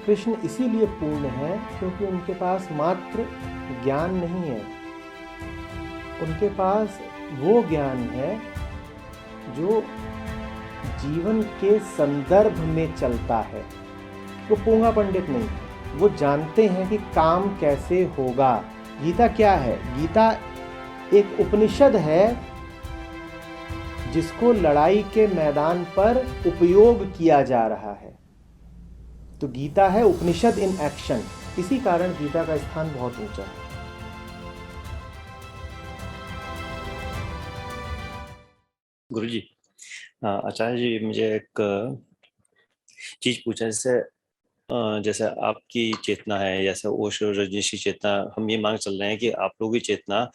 कृष्ण इसीलिए पूर्ण है क्योंकि उनके पास मात्र ज्ञान नहीं है, उनके पास वो ज्ञान है जो जीवन के संदर्भ में चलता है। वो पूंगा पंडित नहीं, वो जानते हैं कि काम कैसे होगा। गीता क्या है? गीता एक उपनिषद है जिसको लड़ाई के मैदान पर उपयोग किया जा रहा है। तो गीता है उपनिषद इन एक्शन। इसी कारण गीता का स्थान बहुत ऊंचा है। गुरुजी, आचार्य जी, मुझे एक चीज पूछा। जैसे आपकी चेतना है, जैसे ओशो रजनीशी चेतना, हम ये मांग चल रहे हैं कि आप लोगों की चेतना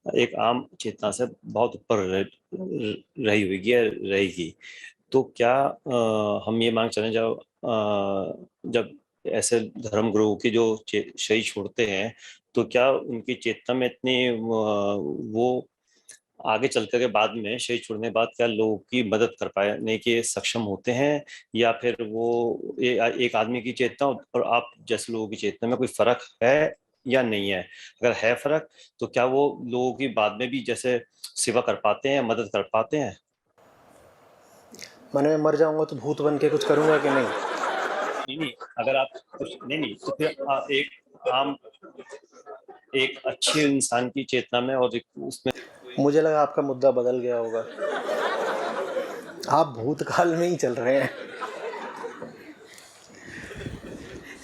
एक आम चेतना से बहुत ऊपर रही हुई है, रहेगी। तो क्या हम ये मांग चलें, जब ऐसे धर्म गुरु की जो शरीर छोड़ते हैं, तो क्या उनकी चेतना में इतनी वो आगे चल कर के बाद में शरीर छोड़ने के बाद क्या लोगों की मदद कर पाने के सक्षम होते हैं, या फिर वो एक आदमी की चेतना और आप जैसे लोगों की चेतना में कोई फर्क है या नहीं है? अगर है फर्क, तो क्या वो लोगों की बाद में भी जैसे सेवा कर पाते हैं, मदद कर पाते हैं? मैंने मर जाऊंगा तो भूत बन के कुछ करूंगा कि नहीं? नहीं, अगर आप कुछ नहीं, तो फिर एक अच्छे इंसान की चेतना में और उसमें। मुझे लगा आपका मुद्दा बदल गया होगा, आप भूतकाल में ही चल रहे हैं।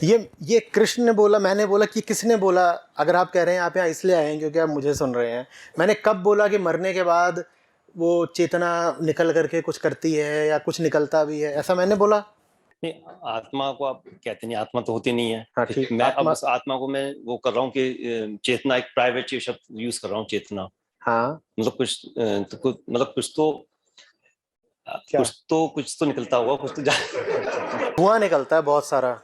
ये कृष्ण ने बोला, मैंने बोला कि किसने बोला? अगर आप कह रहे हैं आप यहाँ इसलिए आए हैं क्योंकि आप मुझे सुन रहे हैं, मैंने कब बोला कि मरने के बाद वो चेतना निकल करके कुछ करती है या कुछ निकलता भी है? ऐसा मैंने बोला? नहीं, आत्मा को आप कहते नहीं, आत्मा तो होती नहीं है। हाँ ठीक, मैं अब उस आत्मा को मैं वो कर रहा हूँ कि चेतना, एक प्राइवेट शब्द यूज कर रहा हूँ, चेतना। हाँ, मतलब मतलब क्या कुछ तो निकलता होगा, धुआं निकलता है बहुत सारा।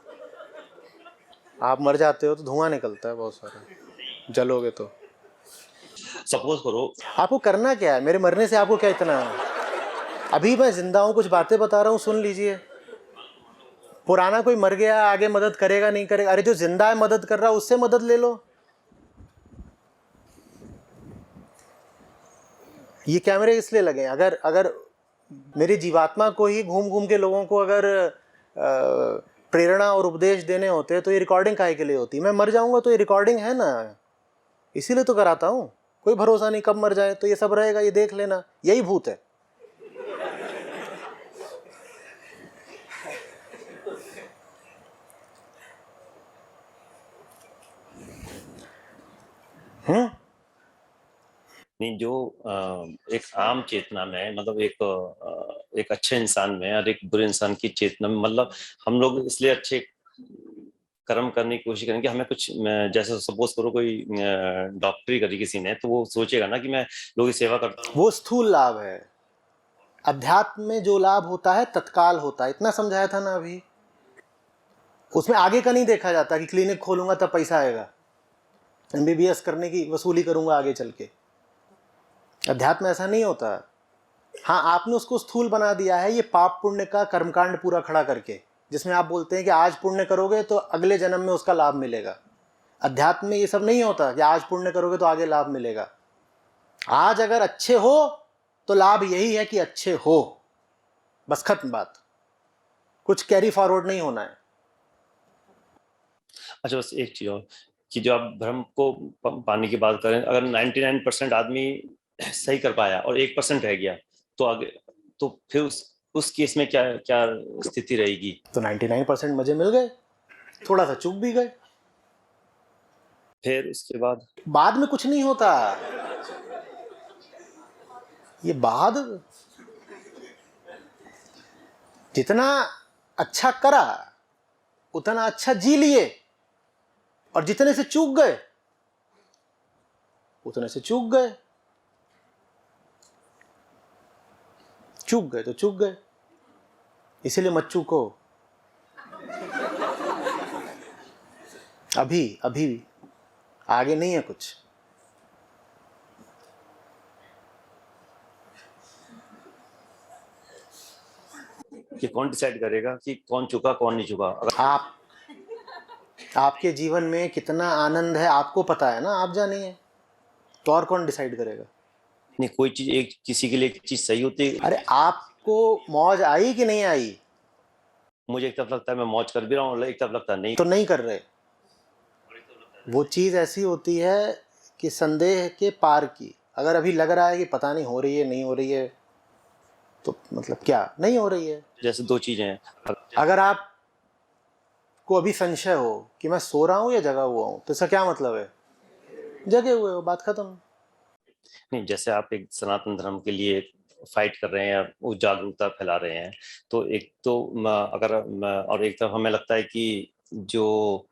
आप मर जाते हो तो धुआं निकलता है बहुत सारा, जलोगे तो। सपोज करो, आपको करना क्या है? मेरे मरने से आपको क्या इतना है? अभी मैं जिंदा हूँ, कुछ बातें बता रहा हूँ, सुन लीजिए। पुराना कोई मर गया, आगे मदद करेगा नहीं करेगा? अरे जो जिंदा है मदद कर रहा है उससे मदद ले लो। ये कैमरे इसलिए लगे हैं, अगर अगर मेरी जीवात्मा को ही घूम घूम के लोगों को अगर प्रेरणा और उपदेश देने होते तो ये रिकॉर्डिंग काहे के लिए होती? मैं मर जाऊंगा तो ये रिकॉर्डिंग है ना, इसीलिए तो कराता हूँ। कोई भरोसा नहीं कब मर जाए, तो ये सब रहेगा, ये देख लेना, यही भूत है। नहीं, जो एक आम चेतना में, मतलब एक अच्छे इंसान में और एक बुरे इंसान की चेतना में, मतलब हम लोग इसलिए अच्छे कर्म करने की कोशिश करेंगे। हमें कुछ जैसे सपोज करो कोई डॉक्टरी करी किसी ने, तो वो सोचेगा ना कि मैं लोगों की सेवा करता हूँ। वो स्थूल लाभ है। अध्यात्म में जो लाभ होता है तत्काल होता है, इतना समझाया था ना अभी। उसमें आगे का नहीं देखा जाता कि क्लिनिक खोलूंगा तब पैसा आएगा, एमबीबीएस करने की वसूली करूंगा आगे चल के। अध्यात्म ऐसा नहीं होता। हाँ, आपने उसको स्थूल बना दिया है, ये पाप पुण्य का कर्मकांड पूरा खड़ा करके, जिसमें आप बोलते हैं कि आज पुण्य करोगे तो अगले जन्म में उसका लाभ मिलेगा। अध्यात्म में ये सब नहीं होता कि आज पुण्य करोगे तो आगे लाभ मिलेगा। आज अगर अच्छे हो तो लाभ यही है कि अच्छे हो, बस खत्म बात। कुछ कैरी फॉरवर्ड नहीं होना है। अच्छा, बस एक चीज और, कि जो आप भ्रम को पाने की बात करें, अगर 99% आदमी सही कर पाया और 1% रह गया, तो आगे, तो फिर उस केस में क्या क्या स्थिति रहेगी? तो 99% मजे मिल गए, थोड़ा सा चूक भी गए, फिर उसके बाद में कुछ नहीं होता। ये बाद जितना अच्छा करा उतना अच्छा जी लिए, और जितने से चूक गए उतने से चूक गए। चूक गए तो चूक गए, इसीलिए मत चूको। अभी अभी आगे नहीं है कुछ। कि कौन डिसाइड करेगा कि कौन चुका कौन नहीं चुका? आप आपके जीवन में कितना आनंद है आपको पता है ना, आप जानिए, तो और कौन डिसाइड करेगा? नहीं, कोई चीज एक किसी के लिए एक चीज सही होती है। अरे आपको मौज आई कि नहीं आई? मुझे एक तरफ लगता है मैं मौज कर भी रहा हूँ, एक तरफ लगता है नहीं। तो नहीं कर रहे। वो चीज़ ऐसी होती है कि संदेह के पार की। अगर अभी लग रहा है कि पता नहीं हो रही है नहीं हो रही है, तो मतलब क्या नहीं हो रही है? जैसे दो चीजें हैं। अगर आप को अभी संशय हो कि मैं सो रहा हूँ या जगा हुआ हूँ, तो इसका क्या मतलब है? जगे हुए हो, बात खत्म। नहीं, जैसे आप एक सनातन धर्म के लिए फाइट कर रहे हैं या वो जागरूकता फैला रहे हैं, तो एक तो और एक तरफ हमें लगता है कि जो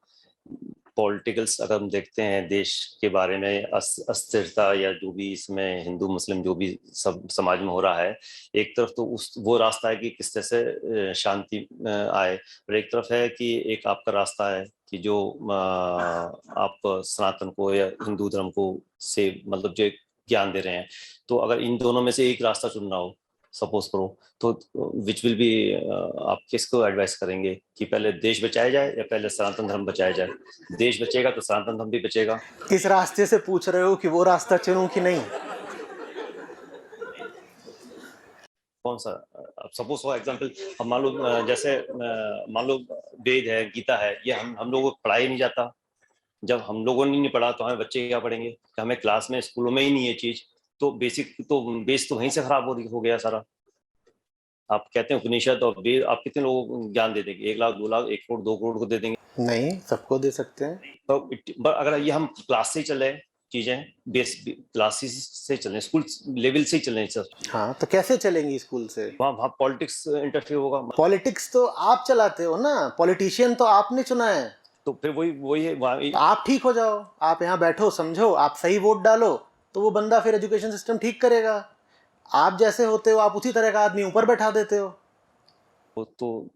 पॉलिटिकल्स अगर हम देखते हैं देश के बारे में अस्थिरता या जो भी इसमें हिंदू मुस्लिम जो भी सब समाज में हो रहा है, एक तरफ तो उस वो रास्ता है कि किस तरह से शांति आए, और एक तरफ है कि एक आपका रास्ता है कि जो आप सनातन को या हिंदू धर्म को से मतलब जो ज्ञान दे रहे हैं। तो अगर इन दोनों में से एक रास्ता चुनना हो सपोज करो, तो विच विल बी, आप किसको एडवाइस करेंगे कि पहले देश बचाया जाए या पहले सनातन धर्म बचाया जाए? देश बचेगा तो सनातन धर्म भी बचेगा। इस रास्ते से पूछ रहे हो कि वो रास्ता चुनूं कि नहीं? कौन सा? अब सपोज फॉर एग्जांपल, अब मान लो जैसे मान लो वेद है, गीता है, ये हम लोगों को पढ़ाया नहीं जाता। जब हम लोगों ने नहीं पढ़ा तो हमें बच्चे क्या पढ़ेंगे? कि हमें क्लास में स्कूलों में ही नहीं है चीज, तो बेसिक तो बेस तो वहीं से खराब हो गया सारा। आप कहते हैं उपनिषद और वेद, आप कितने लोगों को ज्ञान दे देंगे? 1 लाख 2 लाख 1 करोड़ 2 करोड़ को दे देंगे? नहीं, सबको दे सकते हैं। तो अगर ये हम क्लास से ही चले, चीजें बेस क्लासेस से चले, स्कूल लेवल से ही चले सर, हाँ, तो कैसे चलेंगी स्कूल से? वहाँ वहाँ पॉलिटिक्स इंटरफेयर होगा। पॉलिटिक्स तो आप चलाते हो ना, पॉलिटिशियन तो आपने चुना है। तो फिर वही वही है तो आप ठीक हो जाओ, आप यहाँ बैठो, समझो, आप सही वोट डालो, तो वो बंदा फिर एजुकेशन सिस्टम ठीक करेगा। आप जैसे होते हो, आप उसी तरह का आदमी ऊपर बैठा देते हो। वो तो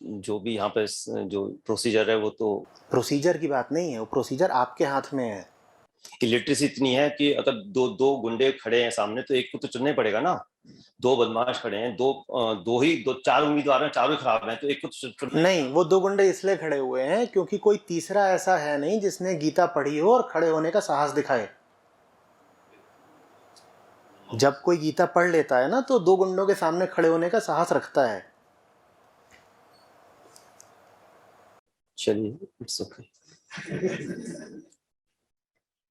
जो भी यहाँ पे जो प्रोसीजर है वो तो प्रोसीजर की बात नहीं है, वो प्रोसीजर आपके हाथ में है। इलिटरेसी इतनी है कि अगर दो दो गुंडे खड़े हैं सामने तो एक को तो चुनना ही पड़ेगा ना। दो बदमाश खड़े हैं, दो चार उम्मीदवार हैं, चारों ही खराब हैं, तो एक को तो चुनना। नहीं, वो 2 गुंडे इसलिए खड़े हुए हैं क्योंकि कोई तीसरा ऐसा है नहीं जिसने गीता पढ़ी हो और खड़े होने का साहस दिखाए। जब कोई गीता पढ़ लेता है ना, तो 2 गुंडों के सामने खड़े होने का साहस रखता है। चलिए, इट्स ओके।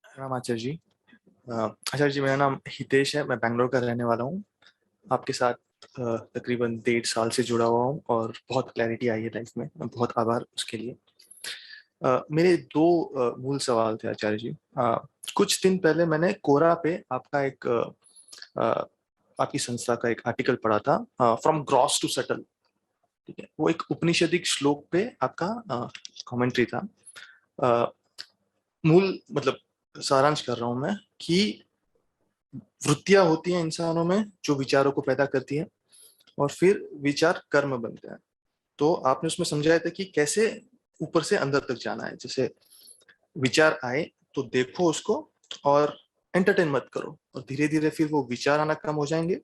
राम आचार्य जी। आचार्य जी, मेरा नाम हितेश है, मैं बैंगलोर का रहने वाला हूँ। आपके साथ तकरीबन 1.5 साल से जुड़ा हुआ हूँ और बहुत क्लैरिटी आई है लाइफ में, मैं बहुत आभार उसके लिए। मेरे 2 मूल सवाल थे आचार्य जी। कुछ दिन पहले मैंने कोरा पे आपका एक आपकी संस्था का एक आर्टिकल पढ़ा था, फ्रॉम ग्रॉस टू सटल। ठीक है, वो एक उपनिषदिक श्लोक पे आपका कमेंट्री था। मूल मतलब सारांश कर रहा हूं मैं कि वृत्तियां होती हैं इंसानों में जो विचारों को पैदा करती हैं और फिर विचार कर्म बनते हैं। तो आपने उसमें समझाया था कि कैसे ऊपर से अंदर तक जाना है। जैसे विचार आए तो देखो उसको और एंटरटेन मत करो, और धीरे धीरे फिर वो विचार आना कम हो जाएंगे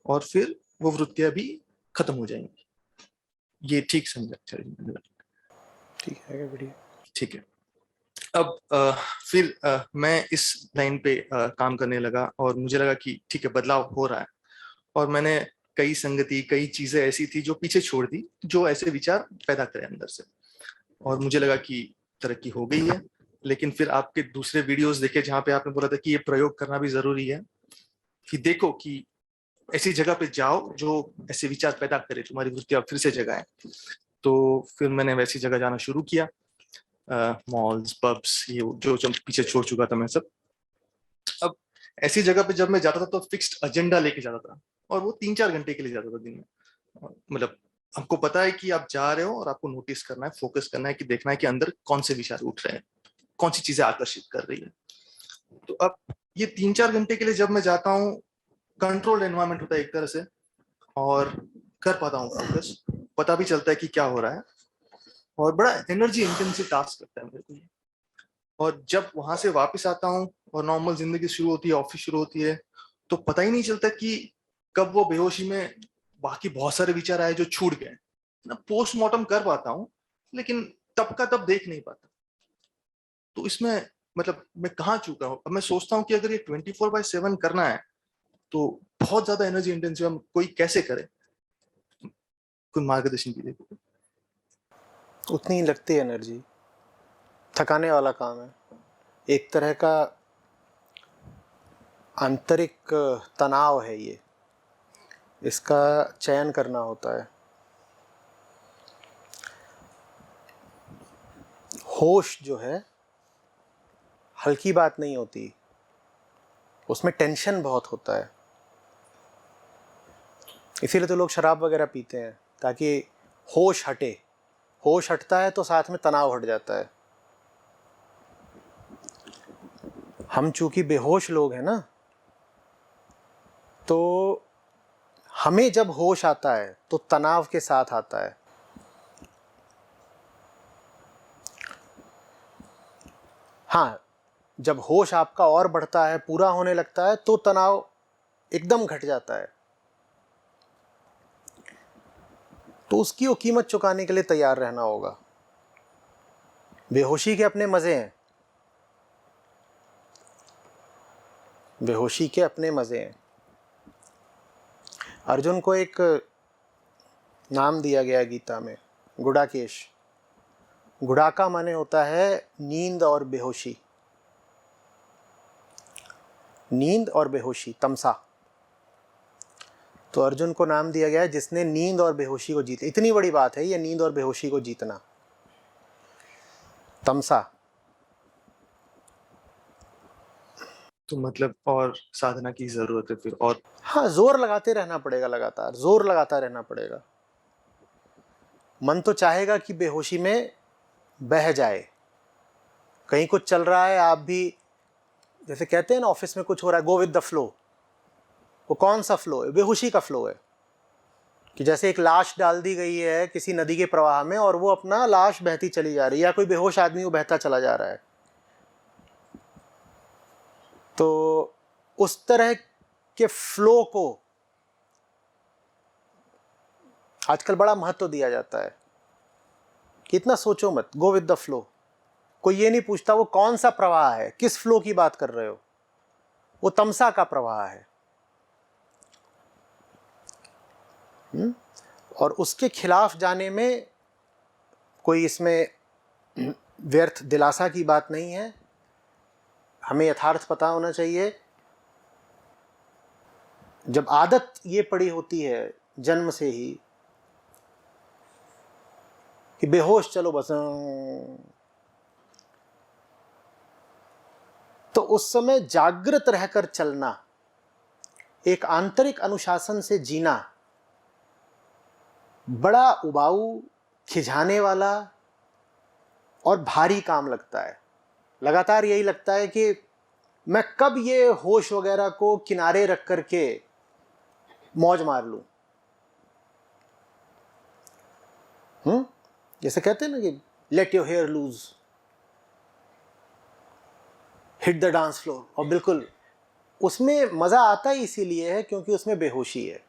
और फिर वो वृत्तियां भी खत्म हो जाएंगी। ये ठीक समझा? ठीक है, बढ़िया। ठीक है। अब फिर मैं इस लाइन पे काम करने लगा और मुझे लगा कि ठीक है, बदलाव हो रहा है। और मैंने कई संगति, कई चीजें ऐसी थी जो पीछे छोड़ दी, जो ऐसे विचार पैदा करे अंदर से, और मुझे लगा कि तरक्की हो गई है। लेकिन फिर आपके दूसरे वीडियोस देखे जहाँ पे आपने बोला था कि ये प्रयोग करना भी जरूरी है, कि देखो कि ऐसी जगह पे जाओ जो ऐसे विचार पैदा करे, तुम्हारी वृत्तियां फिर से जगाए। तो फिर मैंने वैसी जगह जाना शुरू किया, मॉल्स, पब्स, ये जो पीछे छोड़ चुका था मैं सब। अब ऐसी जगह पे जब मैं जाता था तो फिक्स्ड एजेंडा लेके जाता था, और वो 3-4 घंटे के लिए जाता था दिन में। मतलब आपको पता है कि आप जा रहे हो और आपको नोटिस करना है, फोकस करना है, कि देखना है कि अंदर कौन से विचार उठ रहे हैं, कौन सी चीजें आकर्षित कर रही है। तो अब ये 3-4 घंटे के लिए जब मैं जाता हूँ, कंट्रोल्ड एनवायरनमेंट होता है एक तरह से, और कर पाता हूँ फोकस, पता भी चलता है कि क्या हो रहा है, और बड़ा एनर्जी इंटेंसिव टास्क लगता है मेरे को ये। और जब वहां से वापस आता हूँ और नॉर्मल जिंदगी शुरू होती है, ऑफिस शुरू होती है, तो पता ही नहीं चलता कि कब वो बेहोशी में बाकी बहुत सारे विचार आए जो छूट गए ना। पोस्टमार्टम कर पाता हूँ, लेकिन तब का तब देख नहीं पाता। तो इसमें मतलब मैं कहाँ चूका हूँ? अब मैं सोचता हूँ कि अगर ये 24/7 करना है तो बहुत ज्यादा एनर्जी इंटेंसिव, हम कोई कैसे करे? कोई मार्गदर्शन कीजिए। उतनी ही लगती है एनर्जी, थकाने वाला काम है, एक तरह का आंतरिक तनाव है ये, इसका चयन करना होता है। होश जो है हल्की बात नहीं होती, उसमें टेंशन बहुत होता है। इसीलिए तो लोग शराब वगैरह पीते हैं, ताकि होश हटे। होश हटता है तो साथ में तनाव हट जाता है। हम चूंकि बेहोश लोग हैं ना, तो हमें जब होश आता है तो तनाव के साथ आता है। हाँ, जब होश आपका और बढ़ता है, पूरा होने लगता है, तो तनाव एकदम घट जाता है। तो उसकी वो कीमत चुकाने के लिए तैयार रहना होगा। बेहोशी के अपने मज़े हैं, बेहोशी के अपने मज़े हैं। अर्जुन को एक नाम दिया गया गीता में, गुड़ाकेश। गुड़ाका माने होता है नींद और बेहोशी, नींद और बेहोशी, तमसा। तो अर्जुन को नाम दिया गया है जिसने नींद और बेहोशी को जीता। इतनी बड़ी बात है ये, नींद और बेहोशी को जीतना, तमसा। तो मतलब और साधना की जरूरत है फिर? और हाँ, जोर लगाते रहना पड़ेगा, लगातार जोर लगाता रहना पड़ेगा। मन तो चाहेगा कि बेहोशी में बह जाए, कहीं कुछ चल रहा है, आप भी जैसे कहते हैं ना, ऑफिस में कुछ हो रहा है, गो विद द फ्लो। वो कौन सा फ्लो है? बेहोशी का फ्लो है। कि जैसे एक लाश डाल दी गई है किसी नदी के प्रवाह में और वो अपना लाश बहती चली जा रही है, या कोई बेहोश आदमी वो बहता चला जा रहा है। तो उस तरह के फ्लो को आजकल बड़ा महत्व दिया जाता है कि इतना सोचो मत, गो विद द फ्लो। कोई ये नहीं पूछता वो कौन सा प्रवाह है, किस फ्लो की बात कर रहे हो। वो तमसा का प्रवाह है। और उसके खिलाफ जाने में कोई इसमें व्यर्थ दिलासा की बात नहीं है। हमें यथार्थ पता होना चाहिए। जब आदत ये पड़ी होती है जन्म से ही कि बेहोश चलो बस, तो उस समय जागृत रहकर चलना, एक आंतरिक अनुशासन से जीना बड़ा उबाऊ, खिंचाने वाला और भारी काम लगता है। लगातार यही लगता है कि मैं कब ये होश वगैरह को किनारे रख करके मौज मार लूं। जैसे कहते हैं ना कि let your hair loose, hit the dance floor. और बिल्कुल उसमें मजा आता ही इसीलिए है क्योंकि उसमें बेहोशी है।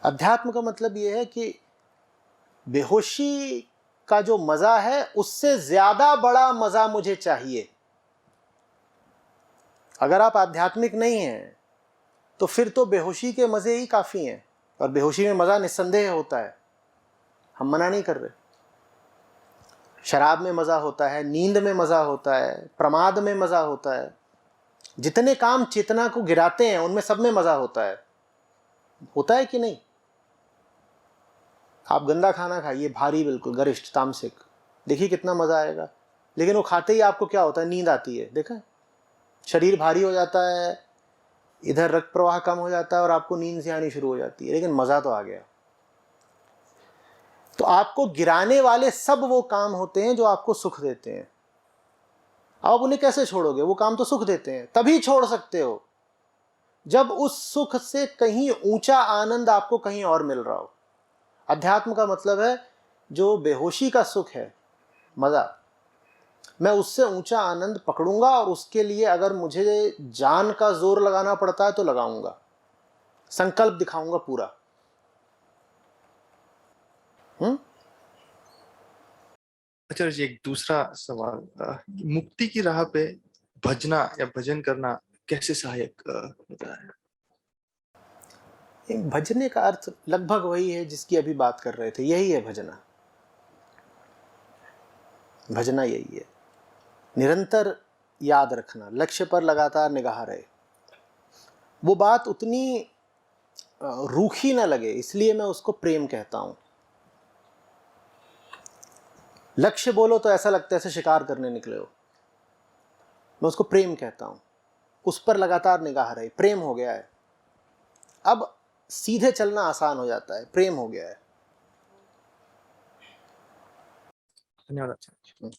अध्यात्म का मतलब यह है कि बेहोशी का जो मजा है उससे ज्यादा बड़ा मजा मुझे चाहिए। अगर आप आध्यात्मिक नहीं हैं तो फिर तो बेहोशी के मजे ही काफी हैं, और बेहोशी में मजा निस्संदेह होता है, हम मना नहीं कर रहे। शराब में मजा होता है, नींद में मजा होता है, प्रमाद में मजा होता है। जितने काम चेतना को गिराते हैं उनमें सब में मजा होता है कि नहीं? आप गंदा खाना खाइए, भारी, बिल्कुल गरिष्ठ तामसिक, देखिए कितना मजा आएगा। लेकिन वो खाते ही आपको क्या होता है? नींद आती है। देखा, शरीर भारी हो जाता है, इधर रक्त प्रवाह कम हो जाता है और आपको नींद से आनी शुरू हो जाती है, लेकिन मजा तो आ गया। तो आपको गिराने वाले सब वो काम होते हैं जो आपको सुख देते हैं। आप उन्हें कैसे छोड़ोगे? वो काम तो सुख देते हैं। तभी छोड़ सकते हो जब उस सुख से कहीं ऊंचा आनंद आपको कहीं और मिल रहा हो। अध्यात्म का मतलब है जो बेहोशी का सुख है, मजा, मैं उससे ऊंचा आनंद पकड़ूंगा, और उसके लिए अगर मुझे जान का जोर लगाना पड़ता है तो लगाऊंगा, संकल्प दिखाऊंगा पूरा। आचार्य जी, एक दूसरा सवाल, मुक्ति की राह पे भजना या भजन करना कैसे सहायक होता है? ये भजने का अर्थ लगभग वही है जिसकी अभी बात कर रहे थे, यही है भजना। भजना यही है, निरंतर याद रखना, लक्ष्य पर लगातार निगाह रहे। वो बात उतनी रूखी ना लगे, इसलिए मैं उसको प्रेम कहता हूं। लक्ष्य बोलो तो ऐसा लगता है जैसे शिकार करने निकले हो, मैं उसको प्रेम कहता हूं। उस पर लगातार निगाह रहे, प्रेम हो गया है, अब सीधे चलना आसान हो जाता है, प्रेम हो गया है। धन्यवाद आचार्य जी।